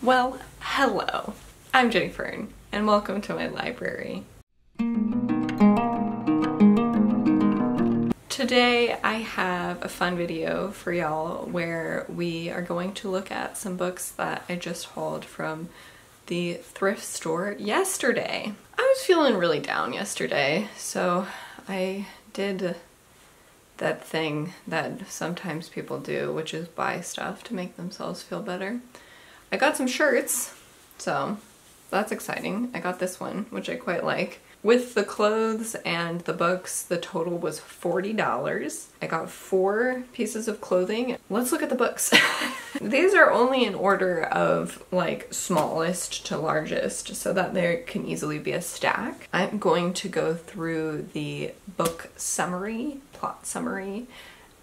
Well, hello. I'm Jennifer, and welcome to my library. Today I have a fun video for y'all where we are going to look at some books that I just hauled from the thrift store yesterday. I was feeling really down yesterday, so I did that thing that sometimes people do, which is buy stuff to make themselves feel better. I got some shirts, so that's exciting. I got this one, which I quite like. With the clothes and the books, the total was $40. I got 4 pieces of clothing. Let's look at the books. These are only in order of like smallest to largest so that there can easily be a stack. I'm going to go through the book summary, plot summary,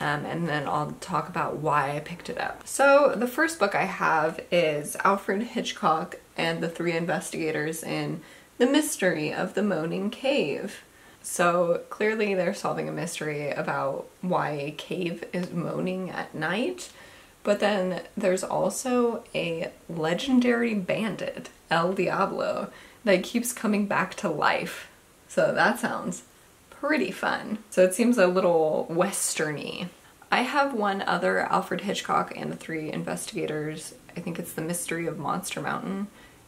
and then I'll talk about why I picked it up. So the first book I have is Alfred Hitchcock and the 3 Investigators in The Mystery of the Moaning Cave. So clearly they're solving a mystery about why a cave is moaning at night, but then there's also a legendary bandit, El Diablo, that keeps coming back to life. So that sounds pretty fun. So it seems a little western-y. I have one other Alfred Hitchcock and the 3 Investigators. I think it's The Mystery of Monster Mountain,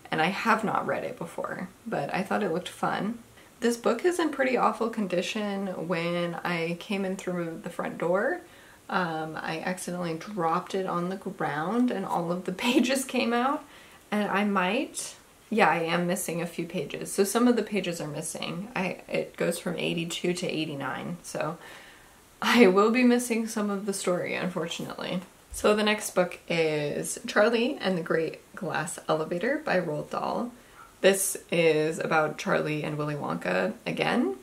and I have not read it before, but I thought it looked fun. This book is in pretty awful condition. When I came in through the front door, I accidentally dropped it on the ground and all of the pages came out, and I am missing a few pages. So some of the pages are missing. It goes from 82 to 89, so I will be missing some of the story, unfortunately. So the next book is Charlie and the Great Glass Elevator by Roald Dahl. This is about Charlie and Willy Wonka again,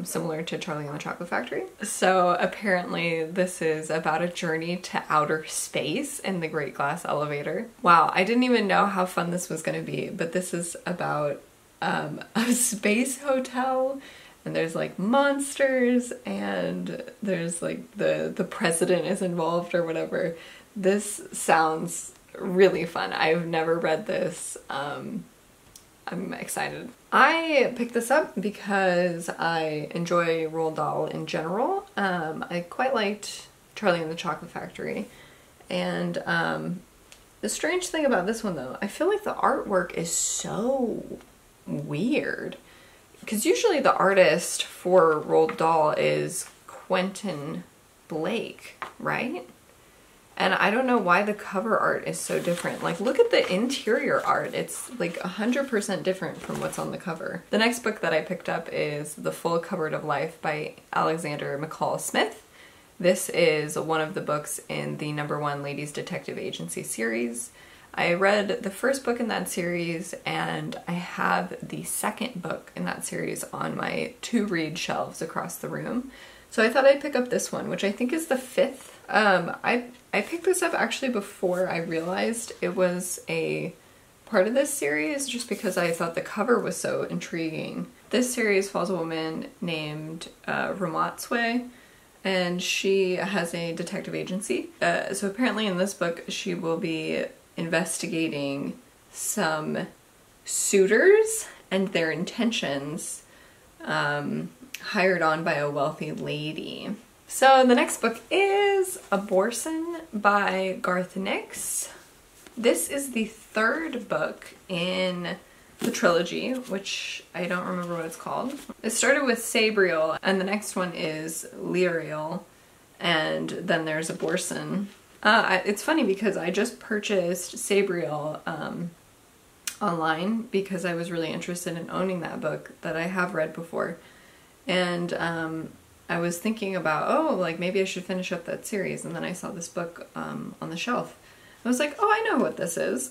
similar to Charlie and the Chocolate Factory. So apparently this is about a journey to outer space in the Great Glass Elevator. Wow, I didn't even know how fun this was going to be, but this is about a space hotel, and there's like monsters, and there's like the president is involved or whatever. This sounds really fun. I've never read this. I'm excited. I picked this up because I enjoy Roald Dahl in general. I quite liked Charlie and the Chocolate Factory. And the strange thing about this one though, I feel like the artwork is so weird. Because usually the artist for Roald Dahl is Quentin Blake, right? And I don't know why the cover art is so different. Like, look at the interior art. It's like 100% different from what's on the cover. The next book that I picked up is The Full Cupboard of Life by Alexander McCall Smith. This is one of the books in the #1 Ladies Detective Agency series. I read the first book in that series, and I have the second book in that series on my to-read shelves across the room. So I thought I'd pick up this one, which I think is the 5th. I picked this up actually before I realized it was a part of this series, just because I thought the cover was so intriguing. This series follows a woman named Ramatsue, and she has a detective agency. So apparently in this book she will be investigating some suitors and their intentions, hired on by a wealthy lady. So the next book is Abortion by Garth Nix. This is the 3rd book in the trilogy, which I don't remember what it's called. It started with Sabriel, and the next one is Lyriel, and then there's Abortion. It's funny because I just purchased Sabriel online because I was really interested in owning that book that I have read before. And I was thinking about, oh, like maybe I should finish up that series, and then I saw this book on the shelf. I was like, oh, I know what this is.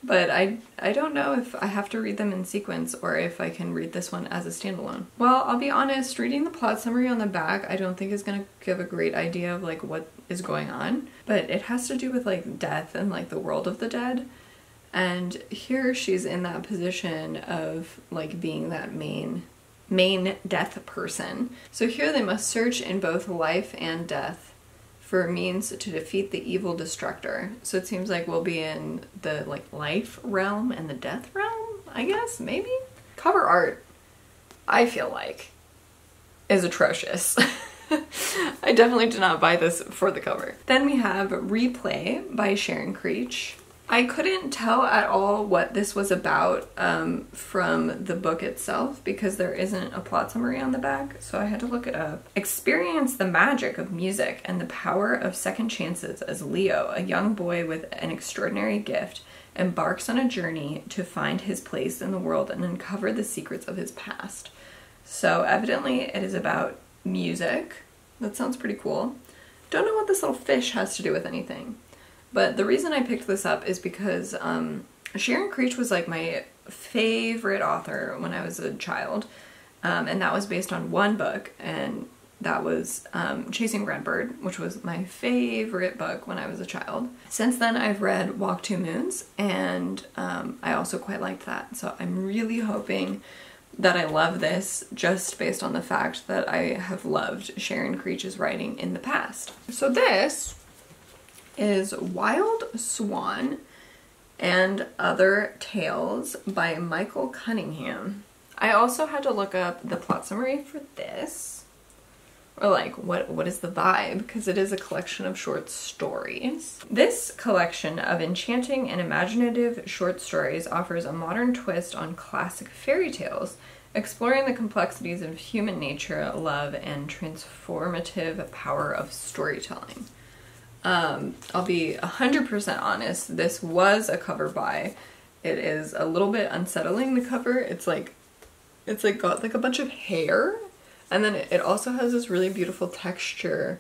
But I don't know if I have to read them in sequence or if I can read this one as a standalone. Well, I'll be honest, reading the plot summary on the back I don't think is going to give a great idea of like what is going on. But it has to do with like death and like the world of the dead. And here she's in that position of like being that main death person. So here they must search in both life and death for means to defeat the evil destructor. So it seems like we'll be in the like life realm and the death realm, I guess, maybe? Cover art, I feel like, is atrocious. I definitely did not buy this for the cover. Then we have Replay by Sharon Creech. I couldn't tell at all what this was about from the book itself because there isn't a plot summary on the back, so I had to look it up. Experience the magic of music and the power of second chances as Leo, a young boy with an extraordinary gift, embarks on a journey to find his place in the world and uncover the secrets of his past. So evidently it is about music. That sounds pretty cool. Don't know what this little fish has to do with anything. But the reason I picked this up is because Sharon Creech was like my favorite author when I was a child. And that was based on one book, and that was Chasing Redbird, which was my favorite book when I was a child. Since then I've read Walk Two Moons, and I also quite liked that. So I'm really hoping that I love this just based on the fact that I have loved Sharon Creech's writing in the past. So this is Wild Swan and Other Tales by Michael Cunningham. I also had to look up the plot summary for this, or like what is the vibe, because it is a collection of short stories. This collection of enchanting and imaginative short stories offers a modern twist on classic fairy tales, exploring the complexities of human nature, love, and transformative power of storytelling. I'll be 100% honest, this was a cover buy. It is a little bit unsettling, the cover. It's like got like a bunch of hair, and then it also has this really beautiful texture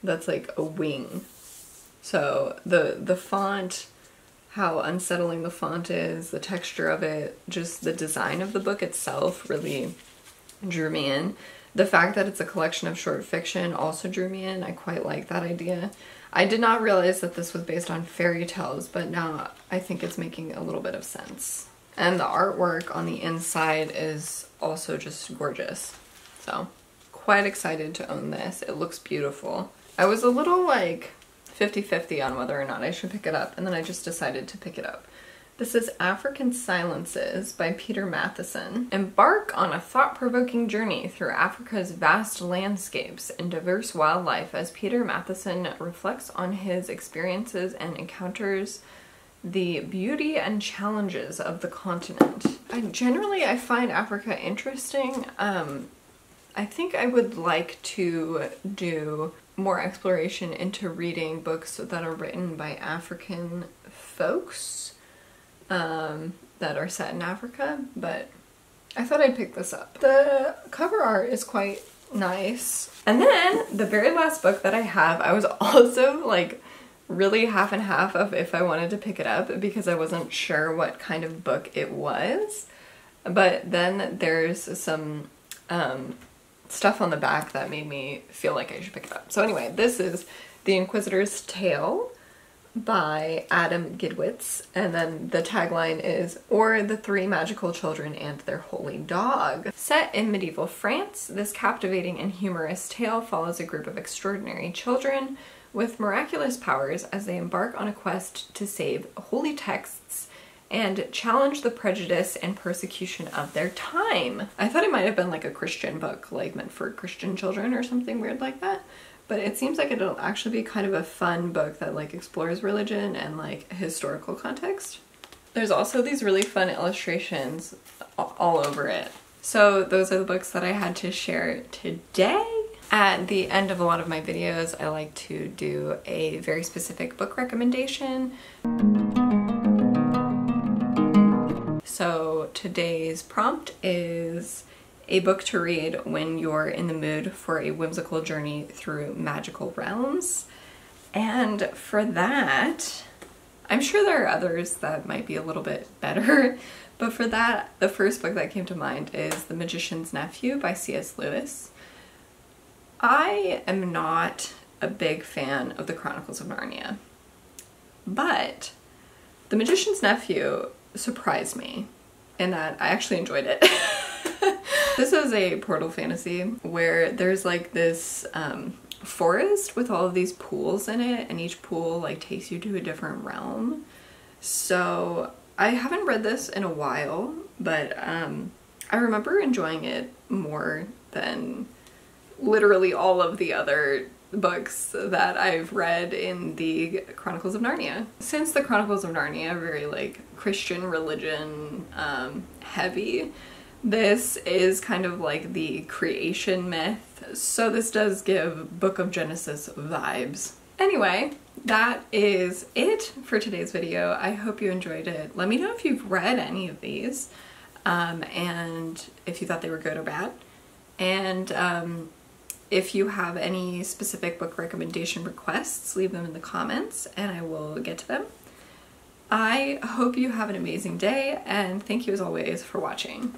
that's like a wing. So the font, how unsettling the font is, the texture of it, just the design of the book itself really drew me in. The fact that it's a collection of short fiction also drew me in. I quite like that idea. I did not realize that this was based on fairy tales, but now I think it's making a little bit of sense. And the artwork on the inside is also just gorgeous. So, quite excited to own this. It looks beautiful. I was a little like 50-50 on whether or not I should pick it up, and then I just decided to pick it up. This is African Silences by Peter Matheson. Embark on a thought-provoking journey through Africa's vast landscapes and diverse wildlife as Peter Matheson reflects on his experiences and encounters the beauty and challenges of the continent. I find Africa interesting. I think I would like to do more exploration into reading books that are written by African folks that are set in Africa, but I thought I'd pick this up. The cover art is quite nice. And then the very last book that I have, I was also like really half and half of if I wanted to pick it up because I wasn't sure what kind of book it was. But then there's some stuff on the back that made me feel like I should pick it up. So anyway, this is The Inquisitor's Tale by Adam Gidwitz, and then the tagline is "Or the Three Magical Children and Their Holy Dog." Set in medieval France, this captivating and humorous tale follows a group of extraordinary children with miraculous powers as they embark on a quest to save holy texts and challenge the prejudice and persecution of their time. I thought it might have been like a Christian book, like meant for Christian children or something weird like that. But it seems like it'll actually be kind of a fun book that like explores religion and like historical context. There's also these really fun illustrations all over it. So those are the books that I had to share today. At the end of a lot of my videos, I like to do a very specific book recommendation. So today's prompt is a book to read when you're in the mood for a whimsical journey through magical realms. And for that, I'm sure there are others that might be a little bit better, but for that, the first book that came to mind is The Magician's Nephew by C.S. Lewis. I am not a big fan of the Chronicles of Narnia, but The Magician's Nephew surprised me in that I actually enjoyed it. This is a portal fantasy where there's like this forest with all of these pools in it, and each pool like takes you to a different realm. So I haven't read this in a while, but I remember enjoying it more than literally all of the other books that I've read in the Chronicles of Narnia. Since the Chronicles of Narnia are very like Christian religion heavy, this is kind of like the creation myth, so this does give Book of Genesis vibes. Anyway, that is it for today's video. I hope you enjoyed it. Let me know if you've read any of these and if you thought they were good or bad. And if you have any specific book recommendation requests, leave them in the comments and I will get to them. I hope you have an amazing day, and thank you as always for watching.